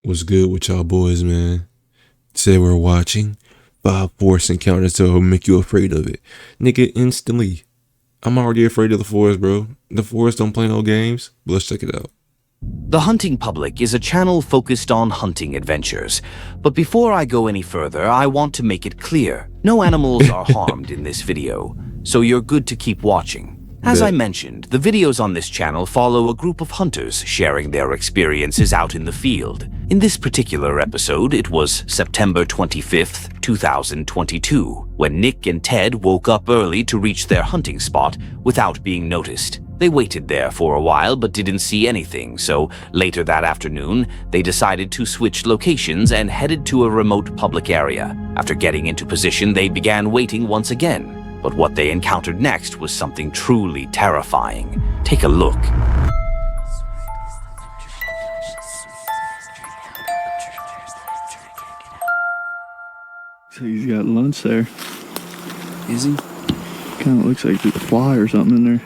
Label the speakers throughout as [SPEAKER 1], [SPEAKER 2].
[SPEAKER 1] What's good with y'all boys, man? Say we're watching 5 force encounters to make you afraid of it. Nigga, instantly. I'm already afraid of the forest, bro. The forest don't play no games. But let's check it out.
[SPEAKER 2] The Hunting Public is a channel focused on hunting adventures. But before I go any further, I want to make it clear, no animals are harmed in this video, so you're good to keep watching. As I mentioned, the videos on this channel follow a group of hunters sharing their experiences out in the field. In this particular episode, it was September 25th, 2022, when Nick and Ted woke up early to reach their hunting spot without being noticed. They waited there for a while but didn't see anything, so later that afternoon, they decided to switch locations and headed to a remote public area. After getting into position, they began waiting once again. But what they encountered next was something truly terrifying. Take a look.
[SPEAKER 3] So he's got lunch there.
[SPEAKER 4] Is he?
[SPEAKER 3] Kind of looks like there's a fly or something in there.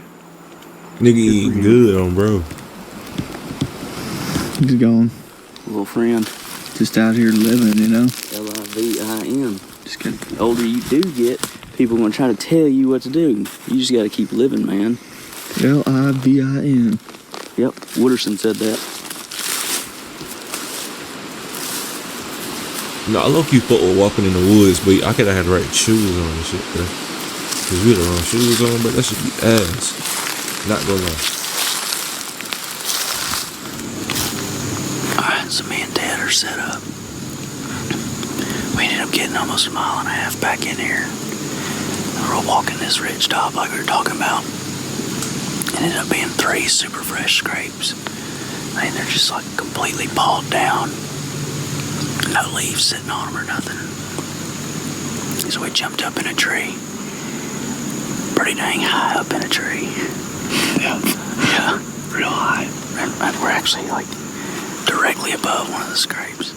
[SPEAKER 1] Nigga eating good on bro.
[SPEAKER 3] He's gone.
[SPEAKER 4] Little friend.
[SPEAKER 3] Just out here living, you know?
[SPEAKER 4] Livin.
[SPEAKER 3] Just kidding.
[SPEAKER 4] The older you do get, people are going to try to tell you what to do. You just got to keep living, man.
[SPEAKER 3] Livin.
[SPEAKER 4] Yep, Wooderson said that.
[SPEAKER 1] No, I low-key fuck with walking in the woods, but I could have had the right shoes on and shit, bro. Cause we had the wrong shoes on, but that should be ass. Not gonna lie.
[SPEAKER 4] Alright, so me and Dad are set up. We ended up getting almost a mile and a half back in here. We're walking this ridge top like we were talking about. It ended up being 3 super fresh scrapes. I mean, they're just like completely pawed down. No leaves sitting on them or nothing. So we jumped up in a tree. Pretty dang high up in a tree. Yeah, real high. And we're actually like directly above one of the scrapes.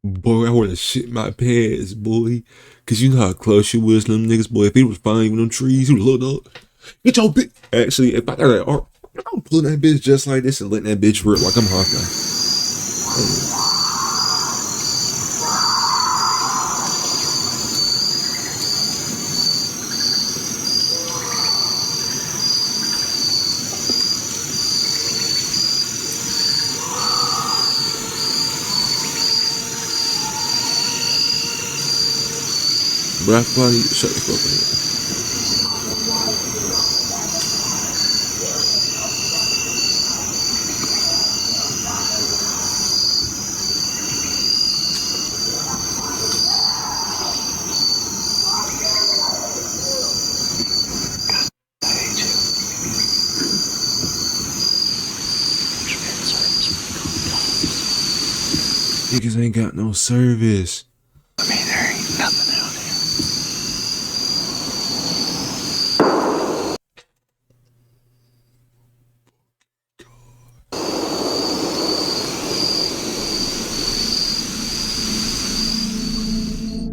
[SPEAKER 1] Boy, I wanna shit my pants, boy. Cause you know how close you was to them niggas, boy. If he was finding them trees, you would look up. Get your bitch. Actually, if I got that art, I'm pulling that bitch just like this and letting that bitch rip like I'm Hawkeye. But I probably shut the fuck up. Niggas ain't got no service.
[SPEAKER 4] I mean, there ain't nothing out here.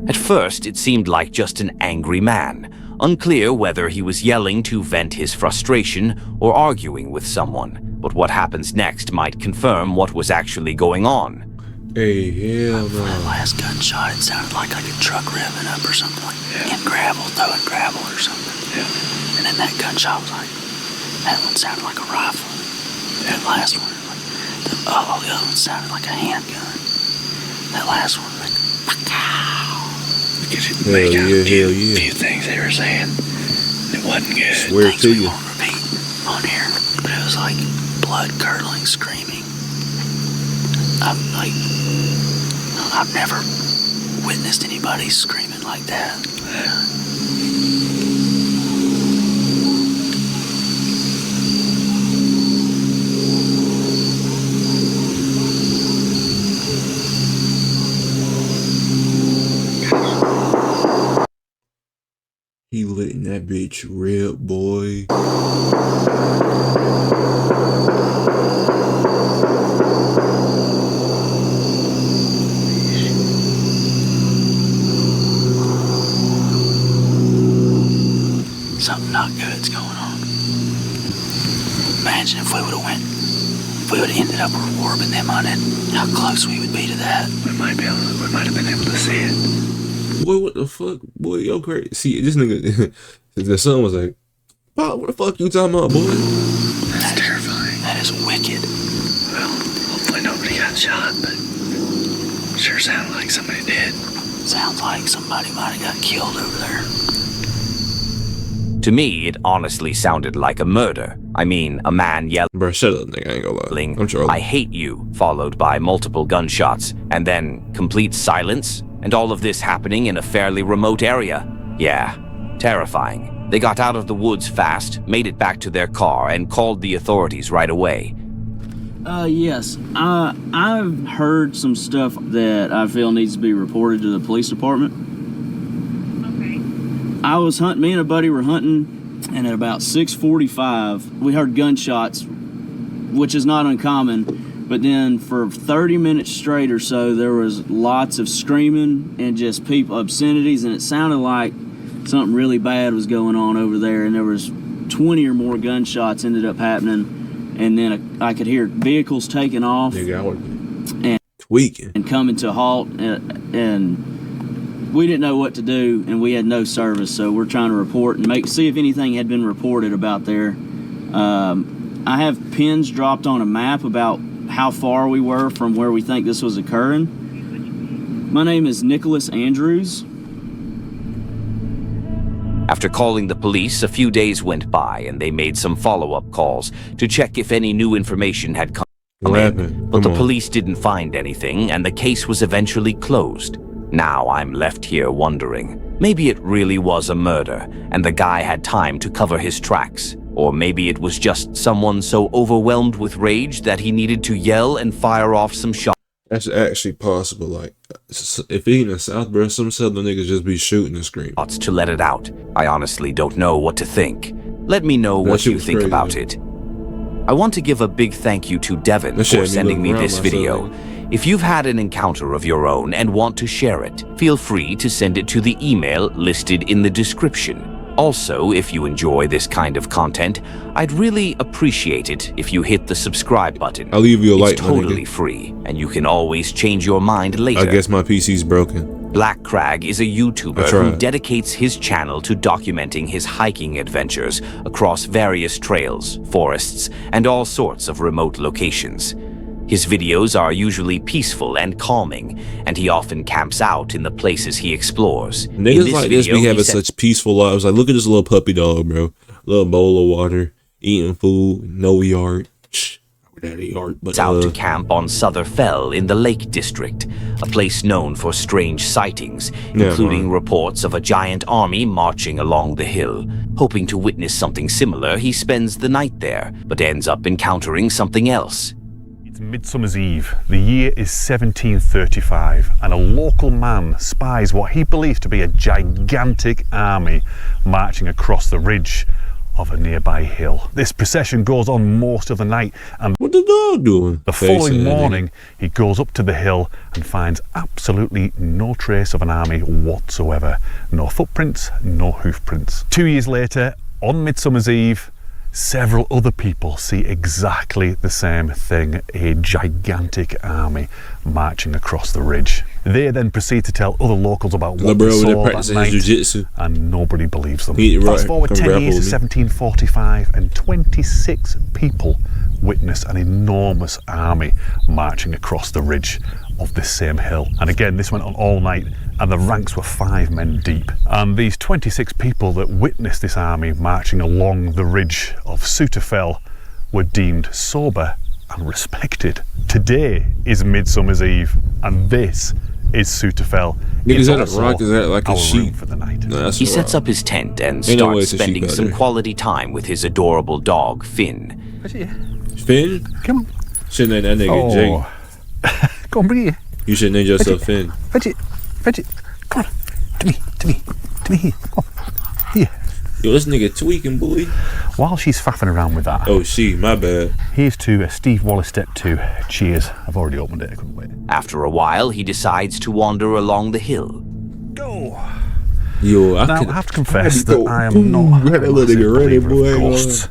[SPEAKER 2] At first, it seemed like just an angry man, unclear whether he was yelling to vent his frustration or arguing with someone. But what happens next might confirm what was actually going on.
[SPEAKER 1] Hey, hell no.
[SPEAKER 4] That last gunshot, it sounded like a truck revving up or something, like in gravel, throwing gravel or something. Yeah. And then that gunshot was like, that one sounded like a rifle. That last one, like, the other one sounded like a handgun. That last one, like,
[SPEAKER 1] Hell yeah, hell yeah.
[SPEAKER 4] few things they were saying. It wasn't good.
[SPEAKER 1] Swear
[SPEAKER 4] Things
[SPEAKER 1] to
[SPEAKER 4] we
[SPEAKER 1] you.
[SPEAKER 4] won't repeat on here, but it was like blood-curdling screaming. I've never witnessed anybody screaming like that.
[SPEAKER 1] He letting that bitch rip, boy.
[SPEAKER 4] Something not good's going on. Imagine if we would have ended up warping them on it, how close we would be to that.
[SPEAKER 3] We might have been able to see it.
[SPEAKER 1] Boy, what the fuck? Boy, yo crazy. See, this nigga, the son was like, Pop, what the fuck you talking about, boy?
[SPEAKER 3] That's terrifying.
[SPEAKER 4] That is wicked.
[SPEAKER 3] Well, hopefully nobody got shot, but sure sounded like somebody did.
[SPEAKER 4] Sounds like somebody might have got killed over there.
[SPEAKER 2] To me, it honestly sounded like a murder. I mean, a man yelling,
[SPEAKER 1] Bro, shut up, nigga. I ain't gonna lie. I'm trolling.
[SPEAKER 2] "I hate you," followed by multiple gunshots, and then complete silence, and all of this happening in a fairly remote area. Yeah, terrifying. They got out of the woods fast, made it back to their car, and called the authorities right away.
[SPEAKER 5] Yes. I've heard some stuff that I feel needs to be reported to the police department. I was hunting, me and a buddy were hunting, and at about 6:45, we heard gunshots, which is not uncommon, but then for 30 minutes straight or so, there was lots of screaming and just people, obscenities, and it sounded like something really bad was going on over there, and there was 20 or more gunshots ended up happening, and then I could hear vehicles taking off
[SPEAKER 1] Nigga, I was
[SPEAKER 5] and
[SPEAKER 1] tweaking.
[SPEAKER 5] and coming to a halt, and we didn't know what to do, and we had no service, so we're trying to report and see if anything had been reported about there. I have pins dropped on a map about how far we were from where we think this was occurring. My name is Nicholas Andrews.
[SPEAKER 2] After calling the police, a few days went by, and they made some follow-up calls to check if any new information had come
[SPEAKER 1] What
[SPEAKER 2] in.
[SPEAKER 1] happened?
[SPEAKER 2] But
[SPEAKER 1] Come
[SPEAKER 2] the
[SPEAKER 1] on.
[SPEAKER 2] police didn't find anything, and the case was eventually closed. Now I'm left here wondering, maybe it really was a murder, and the guy had time to cover his tracks. Or maybe it was just someone so overwhelmed with rage that he needed to yell and fire off some shots
[SPEAKER 1] That's actually possible. Like, if he in the South, bro, some Southern niggas just be shooting and screaming.
[SPEAKER 2] to let it out. I honestly don't know what to think. Let me know
[SPEAKER 1] That
[SPEAKER 2] what
[SPEAKER 1] shit
[SPEAKER 2] you
[SPEAKER 1] was
[SPEAKER 2] think
[SPEAKER 1] crazy.
[SPEAKER 2] about it. I want to give a big thank you to Devin
[SPEAKER 1] That shit
[SPEAKER 2] for
[SPEAKER 1] had me
[SPEAKER 2] sending me
[SPEAKER 1] looking
[SPEAKER 2] this
[SPEAKER 1] around myself,
[SPEAKER 2] video.
[SPEAKER 1] nigga.
[SPEAKER 2] If you've had an encounter of your own and want to share it, feel free to send it to the email listed in the description. Also, if you enjoy this kind of content, I'd really appreciate it if you hit the subscribe button.
[SPEAKER 1] I'll leave you a like,
[SPEAKER 2] It's
[SPEAKER 1] my
[SPEAKER 2] totally
[SPEAKER 1] nigga.
[SPEAKER 2] free, and you can always change your mind later.
[SPEAKER 1] I guess my PC's broken.
[SPEAKER 2] Black Crag is a YouTuber
[SPEAKER 1] That's
[SPEAKER 2] who
[SPEAKER 1] right.
[SPEAKER 2] dedicates his channel to documenting his hiking adventures across various trails, forests, and all sorts of remote locations. His videos are usually peaceful and calming, and he often camps out in the places he explores. In
[SPEAKER 1] Niggas like this
[SPEAKER 2] video,
[SPEAKER 1] be
[SPEAKER 2] he
[SPEAKER 1] having
[SPEAKER 2] said-
[SPEAKER 1] such peaceful lives. Like, look at this little puppy dog, bro. Little bowl of water, eating food, no yard. Daddy yard, but
[SPEAKER 2] out to camp on Souther Fell in the Lake District, a place known for strange sightings,
[SPEAKER 1] Yeah,
[SPEAKER 2] including
[SPEAKER 1] man.
[SPEAKER 2] reports of a giant army marching along the hill. Hoping to witness something similar, he spends the night there, but ends up encountering something else.
[SPEAKER 6] It's Midsummer's Eve. The year is 1735, and a local man spies what he believes to be a gigantic army marching across the ridge of a nearby hill. This procession goes on most of the night, and
[SPEAKER 1] what the dog doing?
[SPEAKER 6] the following morning he goes up to the hill and finds absolutely no trace of an army whatsoever. No footprints, no hoof prints. 2 years later, on Midsummer's Eve, several other people see exactly the same thing, a gigantic army marching across the ridge. They then proceed to tell other locals about
[SPEAKER 1] The
[SPEAKER 6] what
[SPEAKER 1] bro
[SPEAKER 6] they
[SPEAKER 1] over there
[SPEAKER 6] saw that
[SPEAKER 1] practicing
[SPEAKER 6] night,
[SPEAKER 1] his jiu-jitsu.
[SPEAKER 6] and nobody believes them.
[SPEAKER 1] He- right,
[SPEAKER 6] Fast forward
[SPEAKER 1] come
[SPEAKER 6] 10
[SPEAKER 1] grapple
[SPEAKER 6] years to
[SPEAKER 1] with me.
[SPEAKER 6] 1745, and 26 people witness an enormous army marching across the ridge of this same hill. And again, this went on all night, and the ranks were 5 men deep. And these 26 people that witnessed this army marching along the ridge of Sutterfell were deemed sober and respected. Today is Midsummer's Eve, and this is Sutterfell.
[SPEAKER 1] Nigga,
[SPEAKER 6] It's
[SPEAKER 1] is that a
[SPEAKER 6] also
[SPEAKER 1] rock? Is that like a
[SPEAKER 6] our room
[SPEAKER 1] sheep?
[SPEAKER 6] for the night.
[SPEAKER 1] Nah, that's
[SPEAKER 2] He
[SPEAKER 1] a
[SPEAKER 2] sets
[SPEAKER 1] rock.
[SPEAKER 2] up his tent and
[SPEAKER 1] Ain't no way
[SPEAKER 2] starts
[SPEAKER 1] it's a sheep
[SPEAKER 2] spending
[SPEAKER 1] out
[SPEAKER 2] some
[SPEAKER 1] there.
[SPEAKER 2] quality time with his adorable dog, Finn.
[SPEAKER 1] Finn?
[SPEAKER 6] Come on.
[SPEAKER 1] Should name that nigga Jake.
[SPEAKER 6] Go on, bring it here.
[SPEAKER 1] You should name yourself Finn.
[SPEAKER 6] Fetch it. Come on. To me. To me here. Come on. Yeah.
[SPEAKER 1] Yo, this nigga tweaking, boy.
[SPEAKER 6] While she's faffing around with that,
[SPEAKER 1] Oh, my bad.
[SPEAKER 6] here's to Steve Wallace Step 2. Cheers. I've already opened it, I couldn't wait.
[SPEAKER 2] After a while, he decides to wander along the hill.
[SPEAKER 6] Go!
[SPEAKER 1] Yo, I
[SPEAKER 6] have to confess that I am not a
[SPEAKER 1] That little nigga ready,
[SPEAKER 6] believer of
[SPEAKER 1] boy.
[SPEAKER 6] ghosts.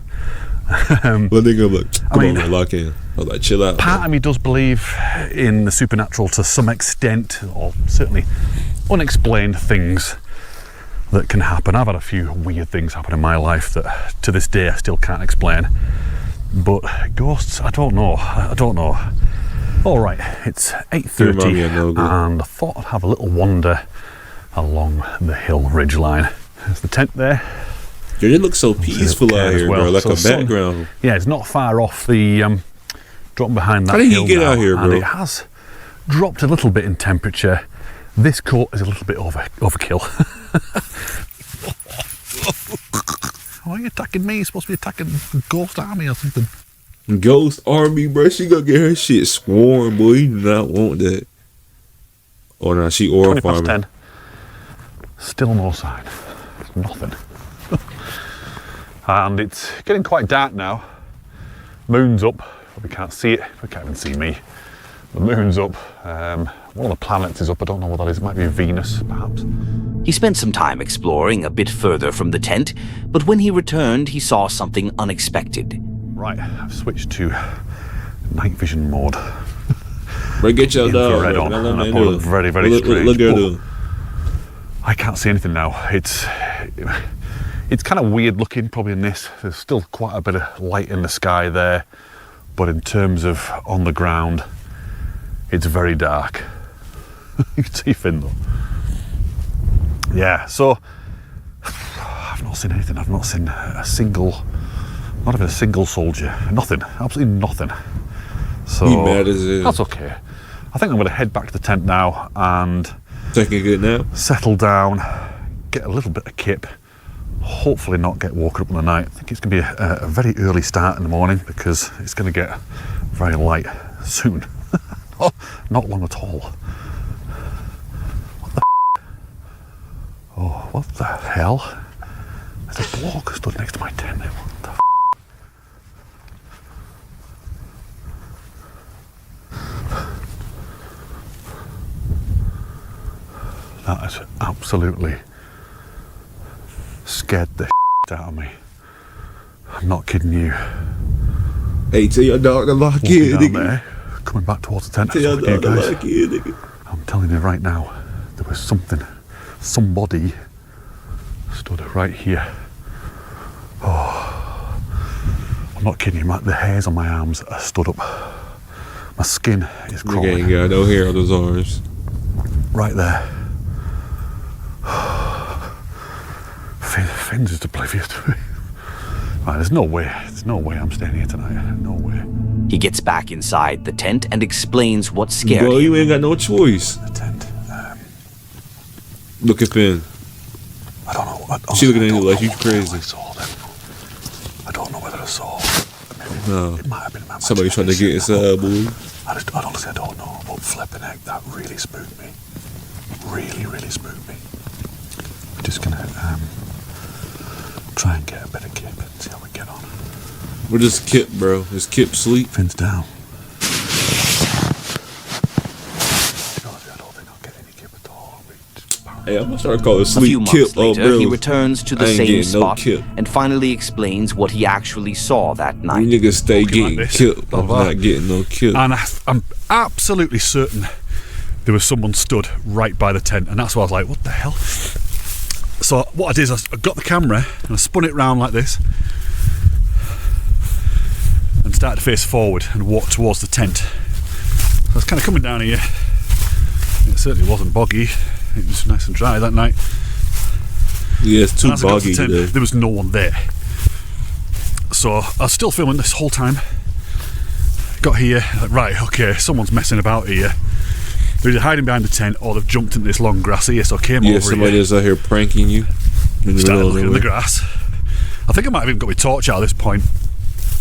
[SPEAKER 1] Little nigga, like, come
[SPEAKER 6] mean,
[SPEAKER 1] on, man, lock in. I was like, chill out.
[SPEAKER 6] Part of me does believe in the supernatural to some extent, or certainly unexplained things that can happen. I've had a few weird things happen in my life that to this day I still can't explain. But ghosts, I don't know. All right, it's
[SPEAKER 1] You remind me of no
[SPEAKER 6] 8:30
[SPEAKER 1] good.
[SPEAKER 6] and I thought I'd have a little wander along the hill ridge line. There's the tent there.
[SPEAKER 1] Yo, it looks so peaceful
[SPEAKER 6] Okay
[SPEAKER 1] out
[SPEAKER 6] as
[SPEAKER 1] here,
[SPEAKER 6] well.
[SPEAKER 1] bro. Like
[SPEAKER 6] So
[SPEAKER 1] a
[SPEAKER 6] sun-
[SPEAKER 1] background.
[SPEAKER 6] Yeah, it's not far off the drop behind that
[SPEAKER 1] How did he
[SPEAKER 6] hill
[SPEAKER 1] get
[SPEAKER 6] now,
[SPEAKER 1] out here,
[SPEAKER 6] and
[SPEAKER 1] bro?
[SPEAKER 6] it has dropped a little bit in temperature. This coat is a little bit overkill. Why are you attacking me? You're supposed to be attacking the Ghost Army or something.
[SPEAKER 1] Ghost Army, bro. She gonna get her shit swarmed, boy. You do not want that. Oh, no, she oil
[SPEAKER 6] 20 past
[SPEAKER 1] farming.
[SPEAKER 6] 10. Still no sign. Nothing. And it's getting quite dark now. Moon's up. Probably can't see it. We can't even see me. The moon's up. One of the planets is up. I don't know what that is. It might be Venus, perhaps.
[SPEAKER 2] He spent some time exploring a bit further from the tent, but when he returned, he saw something unexpected.
[SPEAKER 6] Right, I've switched to night vision mode.
[SPEAKER 1] Bro, get your dog.
[SPEAKER 6] Infrared
[SPEAKER 1] bro.
[SPEAKER 6] on,
[SPEAKER 1] Let
[SPEAKER 6] and
[SPEAKER 1] me
[SPEAKER 6] I
[SPEAKER 1] do
[SPEAKER 6] put
[SPEAKER 1] it.
[SPEAKER 6] it very, very
[SPEAKER 1] Look
[SPEAKER 6] strange.
[SPEAKER 1] at her
[SPEAKER 6] But
[SPEAKER 1] do.
[SPEAKER 6] I can't see anything now. It's kind of weird looking probably in this. There's still quite a bit of light in the sky there, but in terms of on the ground, it's very dark. You can see Finn though. Yeah, so I've not seen anything. I've not seen a single, not even a single soldier. Nothing, absolutely nothing. So
[SPEAKER 1] He mad as hell.
[SPEAKER 6] that's okay. I think I'm going to head back to the tent now and
[SPEAKER 1] Taking a good nap.
[SPEAKER 6] settle down, get a little bit of kip, hopefully not get woken up in the night. I think it's going to be a very early start in the morning because it's going to get very light soon. Oh, not long at all. What the Oh, what the hell? There's a bloke stood next to my tent. What the That has absolutely scared the out of me. I'm not kidding you.
[SPEAKER 1] Hey, tell your dog to lock
[SPEAKER 6] Walking
[SPEAKER 1] in,
[SPEAKER 6] down
[SPEAKER 1] nigga.
[SPEAKER 6] there, coming back towards the tent.
[SPEAKER 1] Tell your
[SPEAKER 6] Okay,
[SPEAKER 1] dog to
[SPEAKER 6] guys,
[SPEAKER 1] lock in, nigga.
[SPEAKER 6] I'm telling you right now, there was somebody stood right here. Oh, I'm not kidding you, the hairs on my arms are stood up. My skin is
[SPEAKER 1] Nigga
[SPEAKER 6] crawling.
[SPEAKER 1] ain't got no hair on those arms.
[SPEAKER 6] Right there. Finn's just oblivious to me. Right, there's no way I'm staying here tonight. No way.
[SPEAKER 2] He gets back inside the tent and explains what scared
[SPEAKER 1] Bro,
[SPEAKER 2] him.
[SPEAKER 1] you ain't got no choice.
[SPEAKER 6] The tent.
[SPEAKER 1] Look at Finn.
[SPEAKER 6] I don't know.
[SPEAKER 1] She looking at you
[SPEAKER 6] I don't
[SPEAKER 1] like
[SPEAKER 6] know
[SPEAKER 1] you
[SPEAKER 6] what
[SPEAKER 1] crazy.
[SPEAKER 6] I saw then. I don't know whether I saw.
[SPEAKER 1] No.
[SPEAKER 6] It might have been my
[SPEAKER 1] Somebody trying to get inside, boy.
[SPEAKER 6] I honestly don't know. But flipping heck, that really spooked me. Really, really spooked me. We're just gonna try and get a bit of kip and see how we get on.
[SPEAKER 1] We're just Kip, bro. Just Kip sleep.
[SPEAKER 6] Finn's down. I don't think I'll get any kip at all.
[SPEAKER 1] Hey, I'm gonna start calling
[SPEAKER 2] A few
[SPEAKER 1] sleep
[SPEAKER 2] months
[SPEAKER 1] Kip. Oh,
[SPEAKER 2] later,
[SPEAKER 1] bro.
[SPEAKER 2] he returns to the
[SPEAKER 1] I ain't
[SPEAKER 2] same
[SPEAKER 1] getting no
[SPEAKER 2] spot
[SPEAKER 1] kip.
[SPEAKER 2] and finally explains what he actually saw that
[SPEAKER 1] You
[SPEAKER 2] night.
[SPEAKER 1] niggas stay
[SPEAKER 6] Walking like
[SPEAKER 1] getting
[SPEAKER 6] this.
[SPEAKER 1] killed. I'm
[SPEAKER 6] Blah, blah.
[SPEAKER 1] not getting no kill.
[SPEAKER 6] And I'm absolutely certain there was someone stood right by the tent, and that's why I was like, what the hell? So what I did is I got the camera and I spun it round like this and started to face forward and walk towards the tent. I was kind of coming down here. It certainly wasn't boggy. It was nice and dry that night.
[SPEAKER 1] Yeah, it's too
[SPEAKER 6] And as I got to
[SPEAKER 1] boggy
[SPEAKER 6] the tent,
[SPEAKER 1] today.
[SPEAKER 6] there was no one there. So I was still filming this whole time. Got here, like, right, okay, someone's messing about here. They're either hiding behind the tent or they've jumped into this long grass here, so I came
[SPEAKER 1] Yeah,
[SPEAKER 6] over
[SPEAKER 1] somebody
[SPEAKER 6] here,
[SPEAKER 1] is out here pranking you. In the
[SPEAKER 6] started
[SPEAKER 1] middle of
[SPEAKER 6] looking at the
[SPEAKER 1] nowhere.
[SPEAKER 6] grass. I think I might have even got my torch out at this point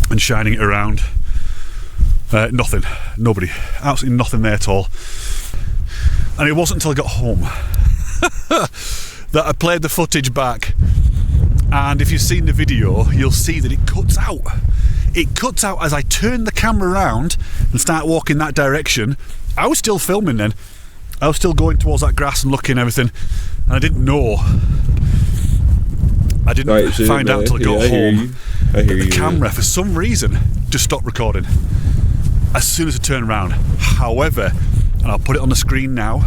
[SPEAKER 6] and shining it around. Nothing, nobody, absolutely nothing there at all. And it wasn't until I got home that I played the footage back And if you've seen the video, you'll see that it cuts out. It cuts out as I turn the camera around and start walking that direction. I was still filming then. I was still going towards that grass and looking and everything. And I didn't know. I didn't find out until I got home that the camera, for some reason, just stopped recording as soon as I turned around. However, and I'll put it on the screen now,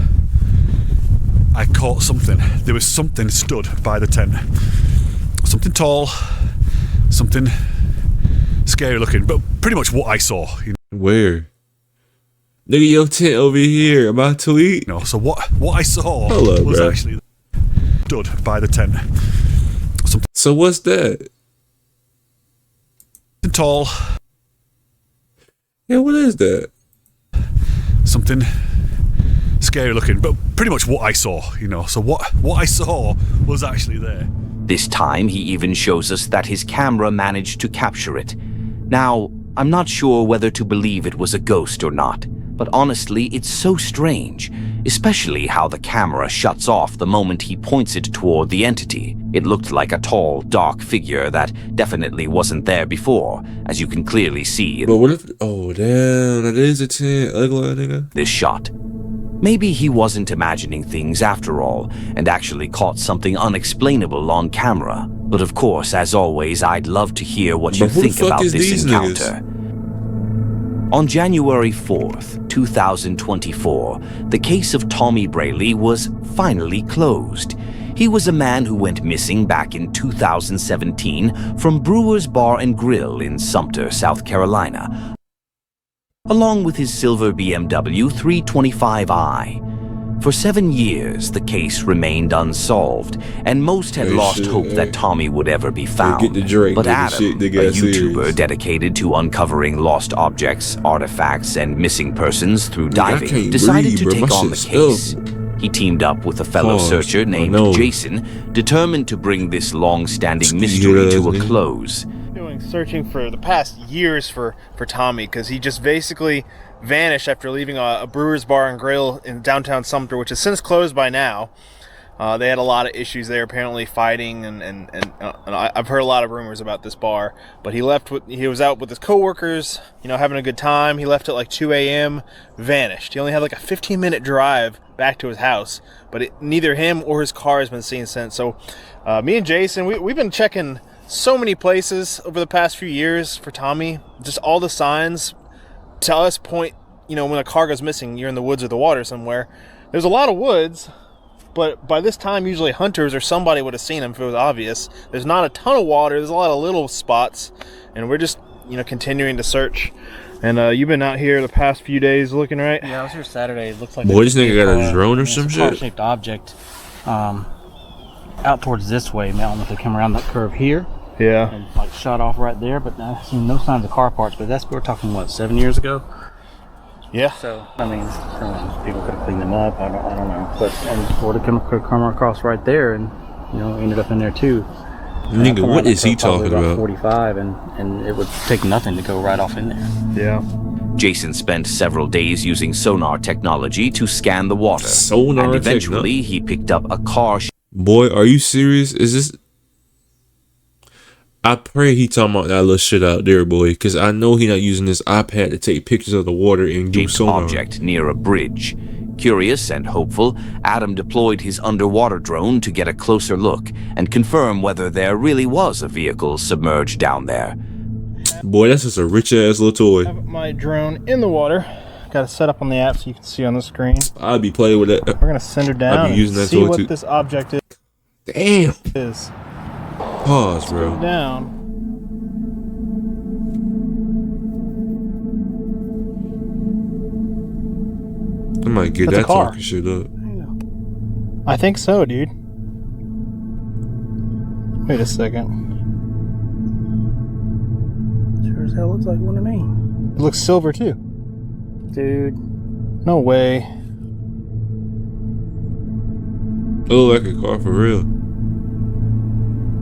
[SPEAKER 6] I caught something. There was something stood by the tent. Something tall, something scary looking, but pretty much what I saw.
[SPEAKER 1] Where? Nigga, your tent over here. About to eat.
[SPEAKER 6] You know, so what I saw
[SPEAKER 1] Hello,
[SPEAKER 6] was
[SPEAKER 1] bro.
[SPEAKER 6] actually stood by the tent. Something
[SPEAKER 1] So what's that?
[SPEAKER 6] tall,
[SPEAKER 1] Yeah, what is that?
[SPEAKER 6] something scary looking, but pretty much what I saw. You know, so what I saw was actually there.
[SPEAKER 2] This time, he even shows us that his camera managed to capture it. Now, I'm not sure whether to believe it was a ghost or not, but honestly, it's so strange, especially how the camera shuts off the moment he points it toward the entity. It looked like a tall, dark figure that definitely wasn't there before, as you can clearly see
[SPEAKER 1] But
[SPEAKER 2] in
[SPEAKER 1] what if? Oh damn, that is a tent. Ugly nigga.
[SPEAKER 2] this shot. Maybe he wasn't imagining things after all, and actually caught something unexplainable on camera. But of course, as always, I'd love to hear what you
[SPEAKER 1] But who the
[SPEAKER 2] think
[SPEAKER 1] fuck
[SPEAKER 2] about
[SPEAKER 1] is
[SPEAKER 2] this
[SPEAKER 1] these
[SPEAKER 2] encounter. On January 4th, 2024, the case of Tommy Braley was finally closed. He was a man who went missing back in 2017 from Brewer's Bar and Grill in Sumter, South Carolina, along with his silver BMW 325i. For 7 years, the case remained unsolved, and most had
[SPEAKER 1] Hey,
[SPEAKER 2] lost
[SPEAKER 1] shit,
[SPEAKER 2] hope
[SPEAKER 1] hey.
[SPEAKER 2] that Tommy would ever be
[SPEAKER 1] Get
[SPEAKER 2] found.
[SPEAKER 1] the Drake,
[SPEAKER 2] But
[SPEAKER 1] nigga,
[SPEAKER 2] Adam,
[SPEAKER 1] shit, they
[SPEAKER 2] a
[SPEAKER 1] got
[SPEAKER 2] YouTuber
[SPEAKER 1] serious.
[SPEAKER 2] dedicated to uncovering lost objects, artifacts, and missing persons through
[SPEAKER 1] Nigga, I
[SPEAKER 2] diving,
[SPEAKER 1] can't
[SPEAKER 2] decided
[SPEAKER 1] breathe,
[SPEAKER 2] to
[SPEAKER 1] bro.
[SPEAKER 2] take
[SPEAKER 1] My
[SPEAKER 2] on the
[SPEAKER 1] shit's
[SPEAKER 2] case.
[SPEAKER 1] stuck.
[SPEAKER 2] He teamed up with a fellow
[SPEAKER 1] Pause.
[SPEAKER 2] searcher named
[SPEAKER 1] know.
[SPEAKER 2] Jason, determined to bring this long-standing
[SPEAKER 1] Ski
[SPEAKER 2] mystery to a
[SPEAKER 1] nigga.
[SPEAKER 2] close.
[SPEAKER 7] Doing searching for the past years for Tommy, because he just basically vanished after leaving a Brewer's Bar and Grill in downtown Sumter, which is since closed by now. They had a lot of issues there, apparently fighting, and I've heard a lot of rumors about this bar. But he was out with his coworkers, having a good time. He left at like 2 a.m., vanished. He only had like a 15-minute drive back to his house, but neither him or his car has been seen since. So me and Jason, we've been checking so many places over the past few years for Tommy. Just all the signs to us point, when a car goes missing, you're in the woods or the water somewhere. There's a lot of woods, but by this time, usually hunters or somebody would have seen him if it was obvious. There's not a ton of water. There's a lot of little spots, and we're just, continuing to search. And you've been out here the past few days looking, right?
[SPEAKER 8] Yeah, I was here Saturday. It looks like
[SPEAKER 1] Boy, this nigga got a
[SPEAKER 8] car-
[SPEAKER 1] drone or
[SPEAKER 8] it's
[SPEAKER 1] some
[SPEAKER 8] a
[SPEAKER 1] shit.
[SPEAKER 8] car-shaped object out towards this way. Man, I don't know if they come around that curve here
[SPEAKER 7] Yeah.
[SPEAKER 8] and like shot off right there, but I've seen no signs of car parts. But we're talking, what, 7 years ago?
[SPEAKER 7] Yeah.
[SPEAKER 8] So, I mean, people could have cleaned them up. I don't know. But Florida could come across right there and, ended up in there too.
[SPEAKER 1] Nigga,
[SPEAKER 8] Come
[SPEAKER 1] what
[SPEAKER 8] around that
[SPEAKER 1] is he
[SPEAKER 8] curve, probably
[SPEAKER 1] talking about?
[SPEAKER 8] 45, and it would take nothing to go right off in there.
[SPEAKER 7] Yeah.
[SPEAKER 2] Jason spent several days using sonar technology to scan the water,
[SPEAKER 1] Sonar
[SPEAKER 2] and eventually he picked up a car
[SPEAKER 1] Boy, are you serious? Is this? I pray he talking about that little shit out there, boy, because I know he not using this iPad to take pictures of the water and do
[SPEAKER 2] shaped
[SPEAKER 1] sonar.
[SPEAKER 2] object near a bridge. Curious and hopeful, Adam deployed his underwater drone to get a closer look and confirm whether there really was a vehicle submerged down there.
[SPEAKER 1] Boy, that's just a rich ass little toy.
[SPEAKER 7] Have my drone in the water. Got it set up on the app so you can see on the screen.
[SPEAKER 1] I'd be playing with that.
[SPEAKER 7] We're gonna send her down
[SPEAKER 1] I'll be using
[SPEAKER 7] and
[SPEAKER 1] that
[SPEAKER 7] see
[SPEAKER 1] toy
[SPEAKER 7] what
[SPEAKER 1] too.
[SPEAKER 7] this object
[SPEAKER 1] Damn.
[SPEAKER 7] is.
[SPEAKER 1] Pause, bro.
[SPEAKER 7] Down.
[SPEAKER 1] I might get
[SPEAKER 7] That's a
[SPEAKER 1] that
[SPEAKER 7] car.
[SPEAKER 1] talking shit up.
[SPEAKER 7] I think so, dude. Wait a second.
[SPEAKER 8] Sure as hell looks like one to me.
[SPEAKER 7] It looks silver too.
[SPEAKER 8] Dude.
[SPEAKER 7] No way.
[SPEAKER 1] Oh, like a car for real.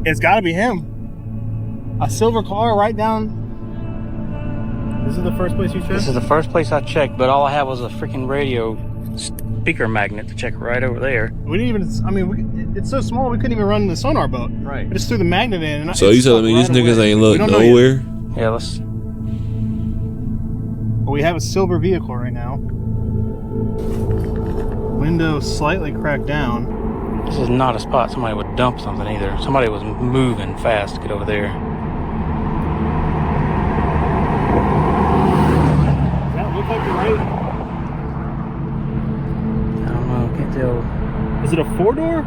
[SPEAKER 7] It's gotta be him. A silver car right down. This is the first place you
[SPEAKER 8] This
[SPEAKER 7] checked?
[SPEAKER 8] is the first place I checked, but all I had was a freaking radio speaker magnet to check right over there.
[SPEAKER 7] We didn't even. I mean, it's so small we couldn't even run the sonar boat.
[SPEAKER 8] Right.
[SPEAKER 7] We just threw the magnet in. And
[SPEAKER 1] So you telling me these niggas ain't look
[SPEAKER 7] We don't know yet.
[SPEAKER 1] nowhere?
[SPEAKER 8] Yeah, let's.
[SPEAKER 7] But we have a silver vehicle right now. Window slightly cracked down.
[SPEAKER 8] This is not a spot somebody would dump something either. Somebody was moving fast to get over there.
[SPEAKER 7] Does that look like the right?
[SPEAKER 8] I don't know. Can't tell.
[SPEAKER 7] Is it a 4-door?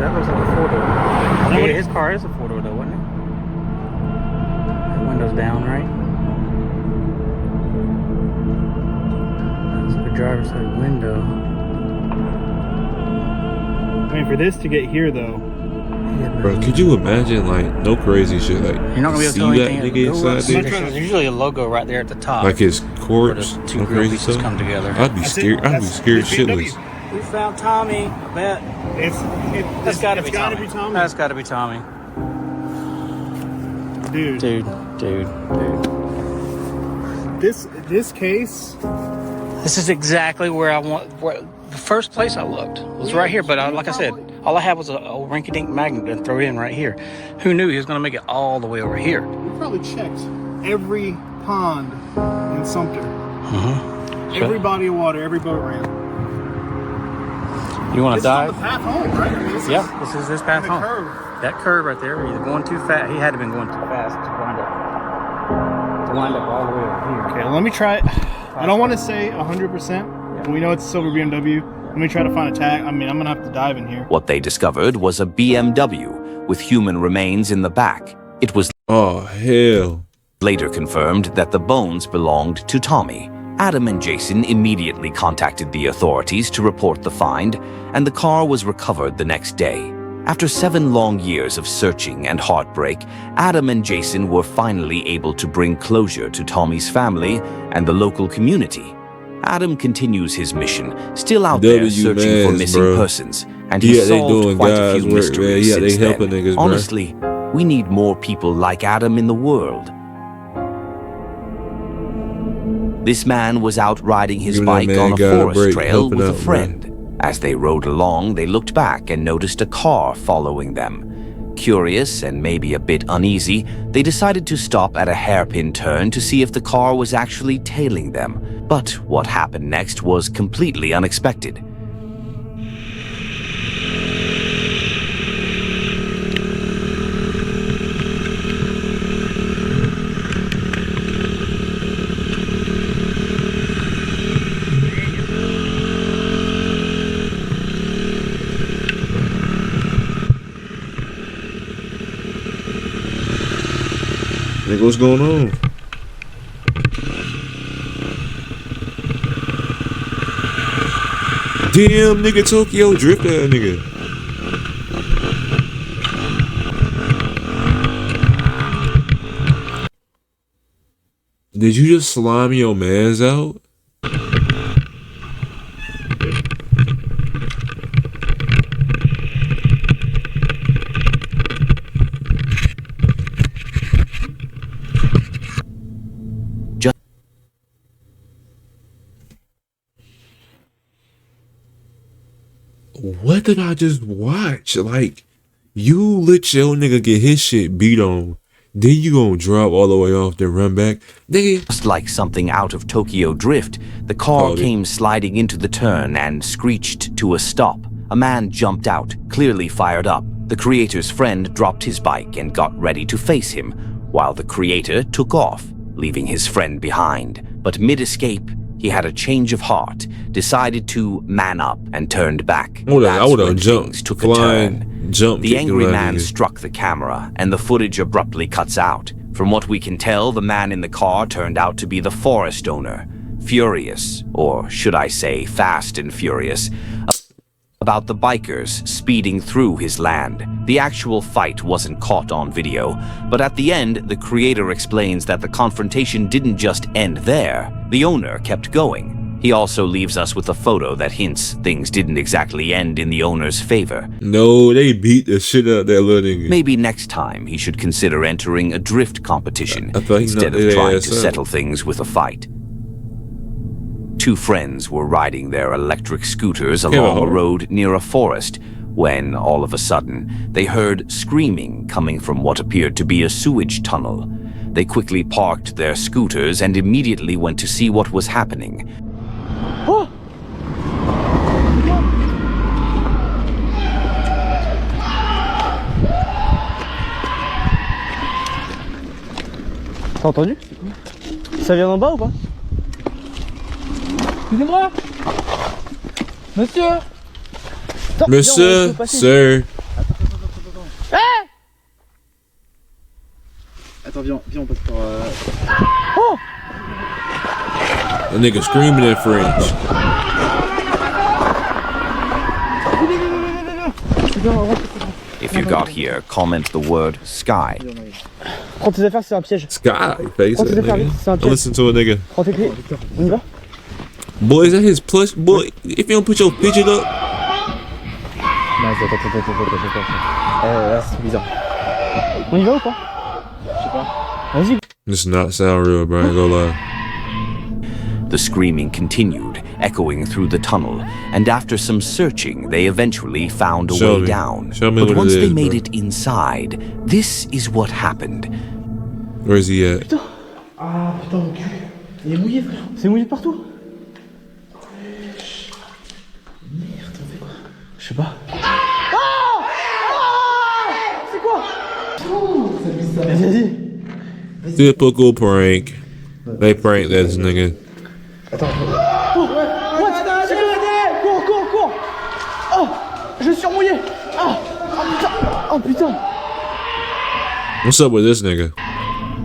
[SPEAKER 8] That looks like a 4-door.
[SPEAKER 7] that
[SPEAKER 8] Yeah,
[SPEAKER 7] what-
[SPEAKER 8] his car is a 4-door though, wasn't it? The window's down, right? That's the driver's side window.
[SPEAKER 7] I mean, for this to get here though,
[SPEAKER 1] Bro, could you imagine, like, no crazy shit, like,
[SPEAKER 8] You're not gonna be able to
[SPEAKER 1] see
[SPEAKER 8] tell
[SPEAKER 1] that
[SPEAKER 8] anything.
[SPEAKER 1] nigga
[SPEAKER 8] Go
[SPEAKER 1] inside
[SPEAKER 8] up,
[SPEAKER 1] there?
[SPEAKER 8] there's usually a logo right there at the top.
[SPEAKER 1] Like his
[SPEAKER 8] where
[SPEAKER 1] corpse,
[SPEAKER 8] the two
[SPEAKER 1] no
[SPEAKER 8] grill
[SPEAKER 1] crazy
[SPEAKER 8] pieces
[SPEAKER 1] stuff?
[SPEAKER 8] come together.
[SPEAKER 1] I'd be scared. I'd be scared shitless.
[SPEAKER 8] We found Tommy. I bet. That's gotta be Tommy. That's gotta be Tommy.
[SPEAKER 7] dude.
[SPEAKER 8] Dude.
[SPEAKER 7] This case.
[SPEAKER 8] This is exactly where I want. Where the first place I looked was right here, but like I said, all I had was a rinky-dink magnet to throw in right here. Who knew he was going to make it all the way over here?
[SPEAKER 7] We probably checked every pond in Sumter. Every body of water, every boat ramp.
[SPEAKER 8] You want to
[SPEAKER 7] This is on
[SPEAKER 8] dive?
[SPEAKER 7] the path home, right? I mean, this
[SPEAKER 8] Yeah, this is this path
[SPEAKER 7] the
[SPEAKER 8] home.
[SPEAKER 7] curve.
[SPEAKER 8] That curve right there, either going too fast. He had to been going too fast to wind up all the way over here.
[SPEAKER 7] Okay, let me try it. I don't want to say 100%. But we know it's a silver BMW. Let me try to find a tag. I mean, I'm gonna have to dive in here.
[SPEAKER 2] What they discovered was a BMW with human remains in the back. It was
[SPEAKER 1] Oh, hell.
[SPEAKER 2] later confirmed that the bones belonged to Tommy. Adam and Jason immediately contacted the authorities to report the find, and the car was recovered the next day. After 7 long years of searching and heartbreak, Adam and Jason were finally able to bring closure to Tommy's family and the local community. Adam continues his mission, still out there searching for missing persons, and he's solved quite a few mysteries since then.
[SPEAKER 1] Niggas, bro.
[SPEAKER 2] Honestly, we need more people like Adam in the world. This man was out riding his
[SPEAKER 1] Giving that
[SPEAKER 2] bike
[SPEAKER 1] man
[SPEAKER 2] on a
[SPEAKER 1] God a
[SPEAKER 2] forest
[SPEAKER 1] break,
[SPEAKER 2] trail
[SPEAKER 1] helping
[SPEAKER 2] with a
[SPEAKER 1] out, bro.
[SPEAKER 2] friend. As they rode along, they looked back and noticed a car following them. Curious and maybe a bit uneasy, they decided to stop at a hairpin turn to see if the car was actually tailing them. But what happened next was completely unexpected.
[SPEAKER 1] Nigga, what's going on? Damn, nigga, Tokyo Drift that nigga. Did you just slime your mans out? What did I just watch? Like, you let your nigga get his shit beat on, then you gonna drop all the way off, then run back? Nigga.
[SPEAKER 2] Just like something out of Tokyo Drift, the car came sliding into the turn and screeched to a stop. A man jumped out, clearly fired up. The creator's friend dropped his bike and got ready to face him, while the creator took off, leaving his friend behind. But mid-escape, he had a change of heart, decided to man up, and turned back.
[SPEAKER 1] I would've
[SPEAKER 2] That's when
[SPEAKER 1] jumped,
[SPEAKER 2] things took a
[SPEAKER 1] flying,
[SPEAKER 2] turn.
[SPEAKER 1] jumped,
[SPEAKER 2] The
[SPEAKER 1] kicked
[SPEAKER 2] angry
[SPEAKER 1] him out,
[SPEAKER 2] man
[SPEAKER 1] nigga.
[SPEAKER 2] struck the camera, and the footage abruptly cuts out. From what we can tell, the man in the car turned out to be the forest owner, furious, or should I say fast and furious, about the bikers speeding through his land. The actual fight wasn't caught on video, but at the end, the creator explains that the confrontation didn't just end there. The owner kept going. He also leaves us with a photo that hints things didn't exactly end in the owner's favor.
[SPEAKER 1] No, they beat the shit out of that little nigga.
[SPEAKER 2] Maybe next time he should consider entering a drift competition
[SPEAKER 1] I thought he
[SPEAKER 2] instead
[SPEAKER 1] knocked
[SPEAKER 2] of
[SPEAKER 1] his
[SPEAKER 2] trying
[SPEAKER 1] ass
[SPEAKER 2] to
[SPEAKER 1] out.
[SPEAKER 2] settle things with a fight. two friends were riding their electric scooters
[SPEAKER 1] Okay,
[SPEAKER 2] along
[SPEAKER 1] well,
[SPEAKER 2] a road near a forest when, all of a sudden, they heard screaming coming from what appeared to be a sewage tunnel. They quickly parked their scooters and immediately went to see what was happening.
[SPEAKER 5] T'as entendu? Ça vient d'en bas ou pas? Excusez-moi! Monsieur!
[SPEAKER 1] Monsieur, sir.
[SPEAKER 5] Attends, viens, on passe par...
[SPEAKER 1] That nigga screaming in French.
[SPEAKER 2] If you got here, comment the word sky.
[SPEAKER 5] Prends tes affaires, c'est un piège.
[SPEAKER 1] Sky face
[SPEAKER 5] Prends
[SPEAKER 1] that
[SPEAKER 5] tes affaires,
[SPEAKER 1] nigga.
[SPEAKER 5] vite, c'est un
[SPEAKER 1] Don't
[SPEAKER 5] piège.
[SPEAKER 1] listen to a nigga.
[SPEAKER 5] Prends tes clés. On y va?
[SPEAKER 1] Boy, is that his plush? Boy, if you don't put your fidget up.
[SPEAKER 5] Non, attends. Là, c'est bizarre. On y va ou pas? Je sais pas. Vas-y.
[SPEAKER 1] This does not sound real, bro. I ain't gonna lie.
[SPEAKER 2] The screaming continued, echoing through the tunnel, and after some searching, they eventually found a
[SPEAKER 1] Show
[SPEAKER 2] way
[SPEAKER 1] me.
[SPEAKER 2] down.
[SPEAKER 1] Show me
[SPEAKER 2] But
[SPEAKER 1] what
[SPEAKER 2] once
[SPEAKER 1] it
[SPEAKER 2] they
[SPEAKER 1] is,
[SPEAKER 2] made
[SPEAKER 1] bro.
[SPEAKER 2] it inside, this is what happened.
[SPEAKER 1] Where is he at?
[SPEAKER 5] Ah putain, mon cul. Il est mouillé, frère. C'est mouillé de partout. Merde, on fait quoi? Je sais pas. C'est quoi? Vas-y.
[SPEAKER 1] Typical prank. They pranked this nigga.
[SPEAKER 5] Attends. Cours. Oh, je suis mouillé. Oh putain.
[SPEAKER 1] What's up with this nigga?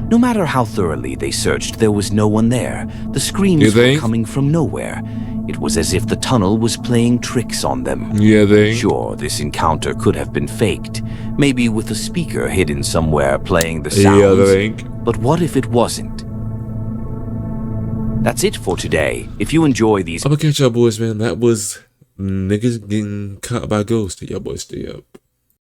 [SPEAKER 2] No matter how thoroughly they searched, there was no one there. The
[SPEAKER 1] You
[SPEAKER 2] screams were
[SPEAKER 1] think?
[SPEAKER 2] coming from nowhere. It was as if the tunnel was playing tricks on them.
[SPEAKER 1] Yeah, they.
[SPEAKER 2] Sure, this encounter could have been faked, maybe with a speaker hidden somewhere playing the
[SPEAKER 1] Yeah,
[SPEAKER 2] sounds.
[SPEAKER 1] they think.
[SPEAKER 2] But what if it wasn't? That's it for today. If you enjoy these
[SPEAKER 1] I'm gonna catch y'all boys, man. That was niggas getting caught by ghosts. Y'all boys stay up.